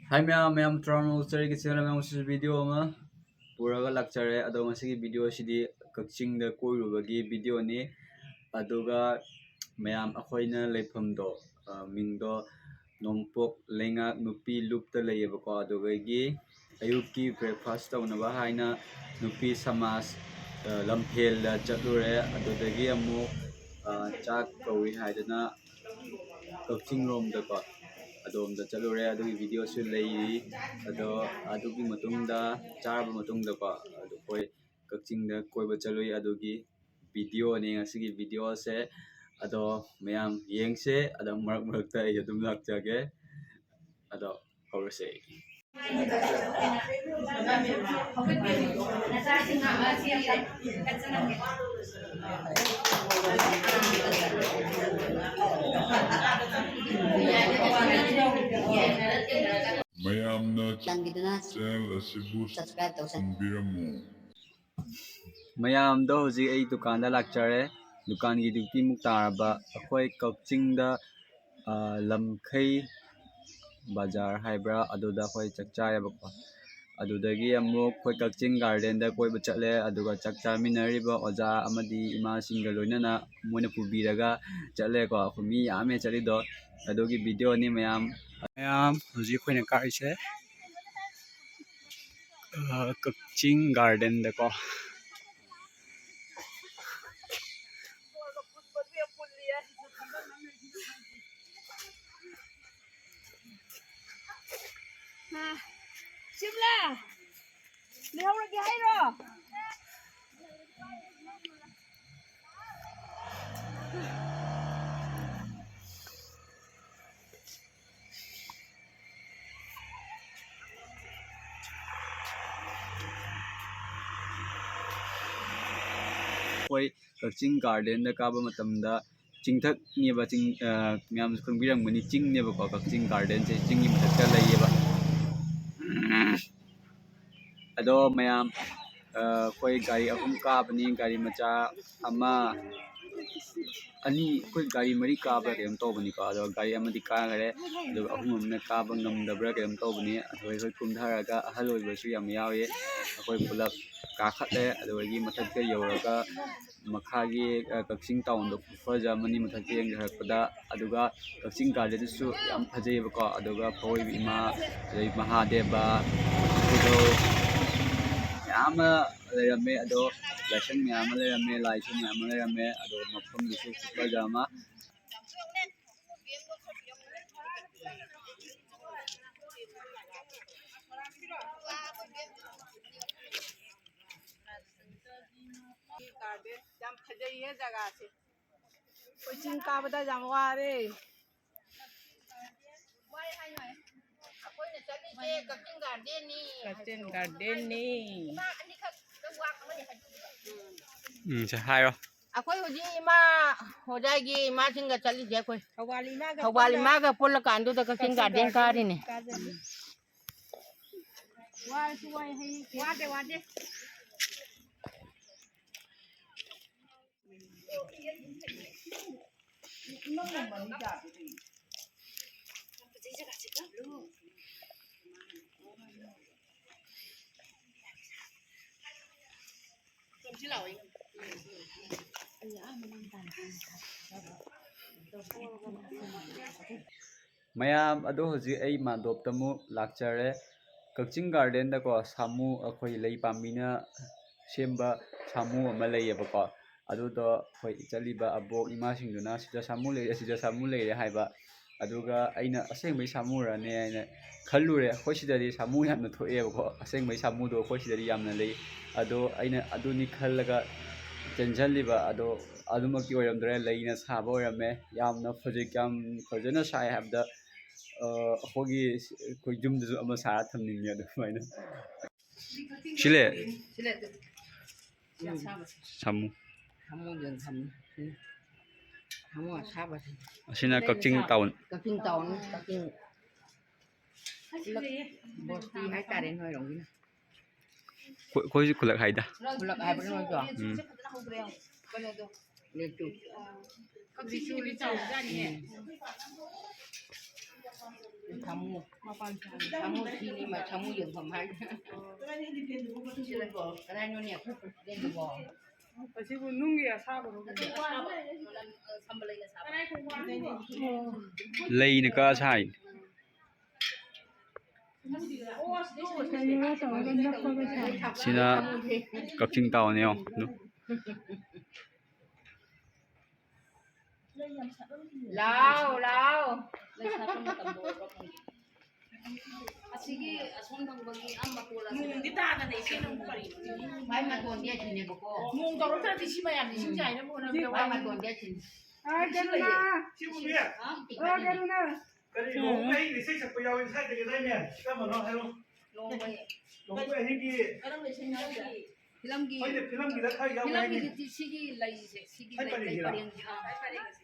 Hi ma'am Toronto Cherry channel ma'am video ama puraga lakchare ado masigi video sidi kakching da koirubagi video ni aduga mayam akhoina leifamdo mingdo nompok lenga nupi lupta leyebako adugagi ayuki breakfast tawnaba haina nupi samas lamphel da chatlure adudagi amu chak kawi haidana kakching rom da ko adom da chalure adugi video su leiri ado adugi matungda charba matungda ko adu koi kakching da koiba chalui adugi video ne ngasigi video se ado mayam yengse ado marak marakta ai adum lakjage ado hawrse ꯃꯌꯥꯝꯅ channel ꯑꯁꯤꯕꯨ subscribe ꯇꯧꯁꯟꯕꯤꯔꯝꯃꯨ ꯃꯌꯥꯝꯗꯣ ꯍꯧꯖꯤꯛ ꯑꯩ ꯗꯨꯀꯥꯟꯗ ꯂꯥꯛꯆꯔꯦ ꯗꯨꯀꯥꯟꯒꯤ ꯗ꯭ꯌꯨꯇꯤꯃꯨꯛ ꯇꯥꯔꯕ ꯑꯩꯈꯣꯏ ꯀꯛꯆꯤꯡꯗ ꯂꯝꯈꯩ ꯕꯖꯥꯔ ꯍꯥꯏꯕ꯭ꯔꯥ ꯑꯗꯨꯗ ꯑꯩꯈꯣꯏ ꯆꯥꯛ ꯆꯥꯏꯌꯦꯕꯀꯣ ꯑꯗꯨꯗꯒꯤ ꯑꯃꯨꯛ ꯑꯩꯈꯣꯏ ꯀꯛꯆꯤꯡ ꯒꯥꯔꯗꯦꯟꯗ ꯀꯣꯏꯕ ꯆꯠꯂꯦ ꯑꯗꯨꯒ ꯆꯥꯛ ꯆꯥꯃꯤꯟꯅꯔꯤꯕ ꯑꯣꯖꯥ ꯑꯃꯗꯤ ꯏꯃꯥꯁꯤꯡꯒ ꯂꯣꯏꯅꯅ ꯃꯣꯏꯅ ꯄꯨꯕꯤꯔꯒ ꯆꯠꯂꯦꯀꯣ ꯑꯩꯈꯣꯏ ꯃꯤ ꯌꯥꯝꯃꯦ ꯆꯠꯂꯤꯗꯣ ꯑꯗꯨꯒꯤ ꯚꯤꯗꯤꯑꯣꯅꯤ ꯃꯌꯥꯝ ꯍꯧꯖꯤꯛ ꯑꯩꯈꯣꯏꯅ ꯀꯥꯔꯤꯁꯦ ꯀꯛꯆꯤꯡ ꯒꯥꯔꯗꯦꯟꯗꯀꯣ Simla, lihawragi hayro. ꯑꯩꯈꯣꯏ ꯀꯛꯆꯤꯡ ꯒꯥꯔꯗꯦꯟꯗ ꯀꯥꯕ ꯃꯇꯝꯗ ꯆꯤꯡꯊꯛꯅꯦꯕ ꯃꯌꯥꯝꯁꯨ ꯈꯪꯕꯤꯔꯝꯒꯅꯤ ꯆꯤꯡꯅꯦꯕꯀꯣ ꯀꯛꯆꯤꯡ ꯒꯥꯔꯗꯦꯟꯁꯦ ꯆꯤꯡꯒꯤ ꯃꯊꯛꯇ ꯂꯩꯌꯦꯕ ꯑꯗꯣ ꯃꯌꯥꯝ ꯑꯩꯈꯣꯏ ꯒꯥꯔꯤ ꯑꯍꯨꯝ ꯀꯥꯕꯅꯤ ꯒꯥꯔꯤ ꯃꯆꯥ ꯑꯃ ꯑꯅꯤ ꯑꯩꯈꯣꯏ ꯒꯥꯔꯤ ꯃꯔꯤ ꯀꯥꯕ꯭ꯔꯥ ꯀꯩꯅꯣꯝ ꯇꯧꯕꯅꯤꯀꯣ ꯑꯗꯣ ꯒꯥꯔꯤ ꯑꯃꯗꯤ ꯀꯥꯈꯔꯦ ꯑꯗꯨꯒ ꯑꯍꯨꯝ ꯑꯃꯅ ꯀꯥꯕ ꯉꯝꯗꯕ꯭ꯔꯥ ꯀꯩꯅꯣꯝ ꯇꯧꯕꯅꯤ ꯑꯗꯨꯒ ꯑꯩꯈꯣꯏ ꯀꯨꯝꯊꯔꯒ ꯑꯍꯜ ꯑꯣꯏꯕꯁꯨ ꯌꯥꯝ ꯌꯥꯎꯏ ꯑꯩꯈꯣꯏ ꯄꯨꯂꯞ ꯀꯥꯈꯠꯂꯦ ꯑꯗꯨꯗꯒꯤ ꯃꯊꯛꯇ ꯌꯧꯔꯒ ꯃꯈꯥꯒꯤ ꯀꯛꯆꯤꯡ ꯇꯥꯎꯟꯗꯣ ꯈꯨꯐꯖ ꯑꯃꯅꯤ ꯃꯊꯛꯇ ꯌꯦꯡꯊꯔꯛꯄꯗ ꯑꯗꯨꯒ ꯀꯛꯆꯤꯡ ꯒꯥꯔꯗꯦꯟꯗꯨꯁꯨ ꯌꯥꯝ ꯐꯖꯩꯌꯦꯕꯀꯣ ꯑꯗꯨꯒ ꯐꯧꯔꯩꯕꯤ ꯏꯃꯥ ꯑꯗꯩ ꯃꯍꯥꯗꯦꯕ ꯃꯌꯥꯝ ꯑꯃ ꯂꯩꯔꯝꯃꯦ ꯑꯗꯣ ꯂꯥꯏꯁꯪ ꯃꯌꯥꯝ ꯑꯃ ꯂꯩꯔꯝꯃꯦ ꯂꯥꯏꯁꯨ ꯃꯌꯥꯝ ꯑꯃ ꯂꯩꯔꯝꯃꯦ ꯑꯗꯣ ꯃꯐꯝꯗꯨꯁꯨ ꯈꯨꯐꯖ ꯑꯃ ꯌꯥꯝ ꯐꯖꯩꯌꯦ ꯖꯒꯥꯁꯦ ꯑꯩꯈꯣꯏ ꯆꯤꯡ ꯀꯥꯕꯗ ꯌꯥꯝ ꯋꯥꯔꯦ ꯑꯩꯈꯣꯏꯅ ꯆꯠꯂꯤꯁꯦ ꯀꯛꯆꯤꯡ ꯒꯥꯔꯗꯦꯟꯅꯤ ꯀꯛꯆꯤꯡ ꯒꯥꯔꯗꯦꯟꯅꯤ ꯁꯦ ꯍꯥꯏꯔꯣ ꯑꯩꯈꯣꯏ ꯍꯧꯖꯤꯛ ꯏꯃꯥ ꯍꯣꯖꯥꯏꯒꯤ ꯏꯃꯥꯁꯤꯡꯒ ꯆꯠꯂꯤꯁꯦ ꯑꯩꯈꯣꯏ ꯊꯧꯕꯥꯜ ꯏꯃꯥꯒ ꯄꯨꯜꯂꯀꯥꯟꯗꯨꯗ ꯀꯛꯆꯤꯡ ꯒꯥꯔꯗꯦꯟ ꯀꯥꯔꯤꯅꯦ ꯋꯥꯔꯁꯨ ꯋꯥꯏ ꯍꯌꯦꯡ ꯋꯥꯗꯦ ꯋꯥꯗꯦ ꯃꯌꯥꯝ ꯑꯗꯣ ꯍꯧꯖꯤꯛ ꯑꯩ ꯃꯥꯟꯗꯣꯞꯇꯃꯨꯛ ꯂꯥꯛꯆꯔꯦ ꯀꯛꯆꯤꯡ ꯒꯥꯔꯗꯦꯟꯗꯀꯣ ꯁꯥꯃꯨ ꯑꯩꯈꯣꯏ ꯂꯩ ꯄꯥꯝꯕꯤꯅ ꯁꯦꯝꯕ ꯁꯥꯃꯨ ꯑꯃ ꯂꯩꯌꯦꯕꯀꯣ ꯑꯗꯨꯗꯣ ꯑꯩꯈꯣꯏ ꯆꯠꯂꯤꯕ ꯑꯕꯣꯛ ꯏꯃꯥꯁꯤꯡꯗꯨꯅ ꯁꯤꯗ ꯁꯥꯃꯨ ꯂꯩꯔꯦ ꯁꯤꯗ ꯁꯥꯃꯨ ꯂꯩꯔꯦ ꯍꯥꯏꯕ ꯑꯗꯨꯒ ꯑꯩꯅ ꯑꯁꯦꯡꯕꯩ ꯁꯥꯃꯨꯔꯅꯦ ꯍꯥꯏꯅ ꯈꯜꯂꯨꯔꯦ ꯑꯩꯈꯣꯏ ꯁꯤꯗꯗꯤ ꯁꯥꯃꯨ ꯌꯥꯝꯅ ꯊꯣꯛꯑꯦꯕꯀꯣ ꯑꯁꯦꯡꯕꯩ ꯁꯥꯃꯨꯗꯣ ꯑꯩꯈꯣꯏ ꯁꯤꯗꯗꯤ ꯌꯥꯝꯅ ꯂꯩ ꯑꯗꯣ ꯑꯩꯅ ꯑꯗꯨꯅꯤ ꯈꯜꯂꯒ ꯆꯦꯟꯁꯤꯜꯂꯤꯕ ꯑꯗꯣ ꯑꯗꯨꯃꯛꯇꯤ ꯑꯣꯏꯔꯝꯗ꯭ꯔꯦ ꯂꯩꯅ ꯁꯥꯕ ꯑꯣꯏꯔꯝꯃꯦ ꯌꯥꯝꯅ ꯐꯖꯩ ꯌꯥꯝ ꯐꯖꯅ ꯁꯥꯏ ꯍꯥꯏꯕꯗ ꯑꯩꯈꯣꯏ ꯌꯨꯝꯗꯁꯨ ꯑꯃ ꯁꯥꯔ ꯊꯝꯅꯤꯡꯉꯦ ꯑꯗꯨꯃꯥꯏꯅ ꯁꯤꯂꯦ ꯁꯥꯃꯨ ꯑꯁꯤꯅ ꯀꯛꯆꯤꯡ ꯇꯥꯎꯟ ꯕꯣꯁꯇꯤ ꯍꯥꯏꯇꯥꯔꯦ ꯅꯣꯏꯔꯣꯝꯒꯤꯅ ꯑꯩꯈꯣꯏꯁꯨ ꯈꯨꯜꯂꯛ ꯍꯥꯏꯗ ꯈꯨꯜꯂꯛ ꯍꯥꯏꯕ ꯅꯣꯏꯁꯨ ꯀꯩꯅꯣꯗꯣ ꯂꯦꯇꯨ 사무 사무실이 막 사무 용품 할 그래 눈이 된 거. 지금 농기야 사고로. lei ka sai sina kakching tao neo lao Sige, asondang bagi amma pula. Mung di ta na isi nung pari. mai mà còn dia chini ko Mung toro ta di si mayan di si jai na mo na. mai mà còn dia chini 시부미야. 그래 농구에 이 세상 보여 이 사이드에 되면 시간만 너 해로. 농구에 희기 Filamgi. 어제 필름기다 타이가 Filamgi di sige lai se sige lai lai pareng.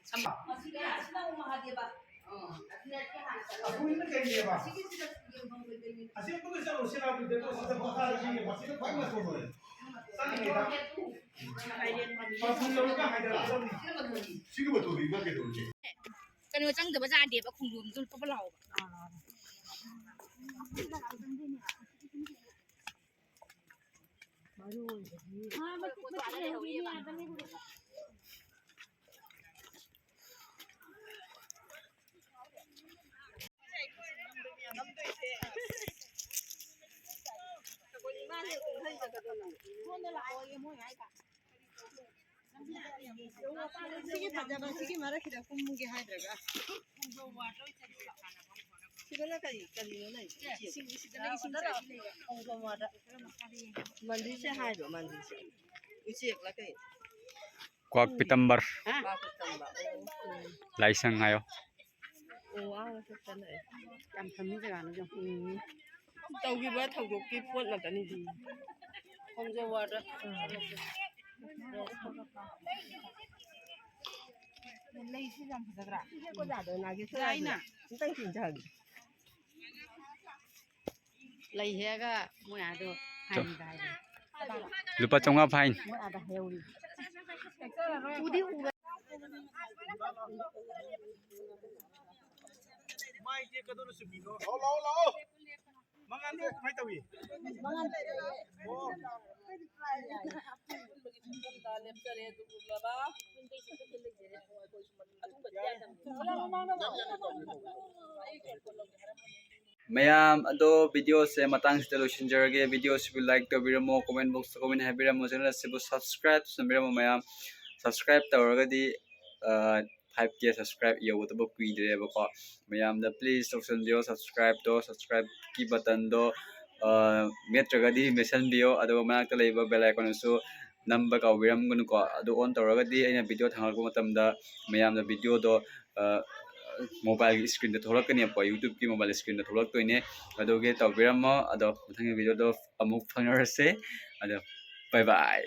Sama. Sige, sila umahadi ba? 하고 있는 게 이제 봐. Sige sila yung bang 아시는 분들은 오시라고 되고 진짜 복사하지 마시는 방만 쏘는. 쌍입니다. 방송 열까 하이다. 지금부터 우리가 되지. cái nơi trăng từ bây giờ đẹp và khung đường rồi có bao lâu sige 받아봐 sige 말아 기다 공무게 하더라가 시간을 까지는 시간이 심사 공부마다 만들지 하죠 만들지 우지역 라게 kwak pitambar 바꾸던가 laisang ayo 와 좋잖아 참 재미가 안 나죠 저기 봐 타고기 뻔하다니 공부마다 lấy cái răng phải ra có giả đời nào cái này nè tăng tiền trời lấy hết cái mua nhà được hành đại lupa chonga fine mua nhà heo đi mai kia cái đó là sự nó lâu mang ăn được mấy tàu gì mayam ado video se matang sida losinjarage video se like to biramo comment box comment habiramo channel se subscribe sambiramo mayam subscribe tawragadi 5k subscribe yawutaba kuidreba ko mayam da please toksandio subscribe ki button do metragadi mention bio ado manakta leiba bell icon su number ka wiram gunu ko ado on tawragadi aina video thangalko matamda mayam da video do mobile screen da tholakani pa youtube ki mobile screen da tholak toine adoge tawbiramo ado mathang video do amuk phangarase ado bye bye